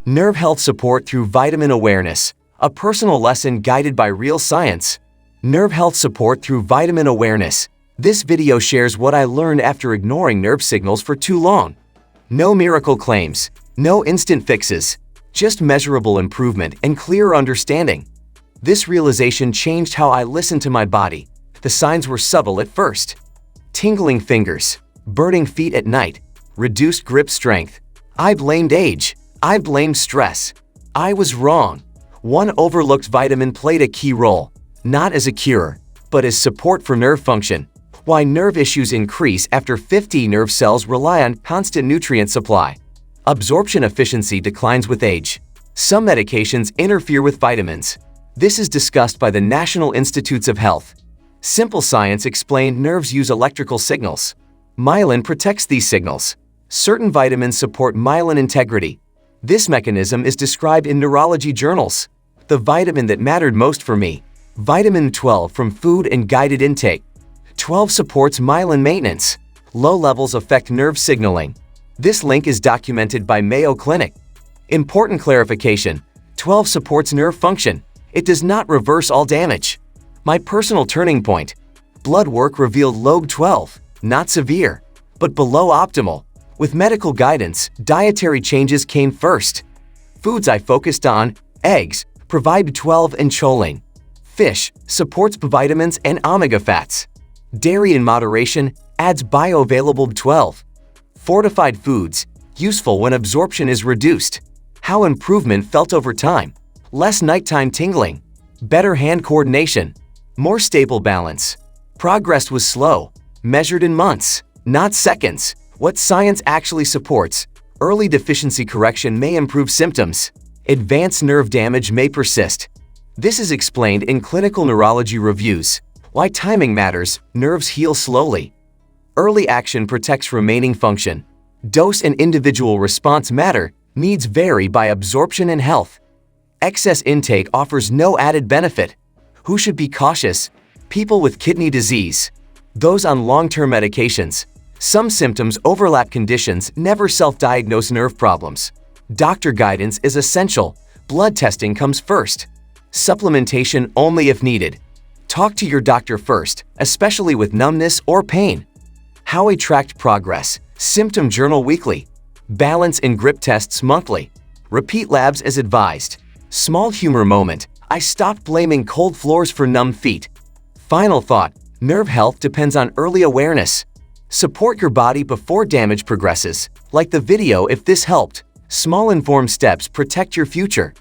Nerve health support through vitamin awareness, a personal lesson guided by real science. Nerve health support through vitamin awareness. This video shares what I learned after ignoring nerve signals for too long. No miracle claims, no instant fixes, just measurable improvement and clearer understanding. This realization changed how I listened to my body. The signs were subtle at first. Tingling fingers, burning feet at night, reduced grip strength. I blamed age. I blamed stress. I was wrong. One overlooked vitamin played a key role, not as a cure, but as support for nerve function. Why nerve issues increase after 50 nerve cells rely on constant nutrient supply. Absorption efficiency declines with age. Some medications interfere with vitamins. This is discussed by the National Institutes of Health. Simple Science explained nerves use electrical signals. Myelin protects these signals. Certain vitamins support myelin integrity. This mechanism is described in neurology journals. The vitamin that mattered most for me, vitamin 12 from food and guided intake. 12 supports myelin maintenance. Low levels affect nerve signaling. This link is documented by Mayo Clinic. Important clarification: 12 supports nerve function. It does not reverse all damage. My personal turning point: blood work revealed low 12, not severe, but below optimal. With medical guidance, dietary changes came first. Foods I focused on: eggs, provide B12 and choline. Fish, supports vitamins and omega fats. Dairy in moderation, adds bioavailable B12. Fortified foods, useful when absorption is reduced. How improvement felt over time: less nighttime tingling, better hand coordination, more stable balance. Progress was slow, measured in months, not seconds. What science actually supports: early deficiency correction may improve symptoms. Advanced nerve damage may persist. This is explained in clinical neurology reviews. Why timing matters: nerves heal slowly. Early action protects remaining function. Dose and individual response matter. Needs vary by absorption and health. Excess intake offers no added benefit. Who should be cautious? People with kidney disease. Those on long-term medications. Some symptoms overlap conditions. Never self-diagnose nerve problems. Doctor guidance is essential. Blood testing comes first. Supplementation only if needed. Talk to your doctor first, especially with numbness or pain. How I tracked progress: symptom journal weekly. Balance and grip tests monthly. Repeat labs as advised. Small humor moment: I stopped blaming cold floors for numb feet. Final thought: nerve health depends on early awareness. Support your body before damage progresses. Like the video if this helped. Small informed steps protect your future.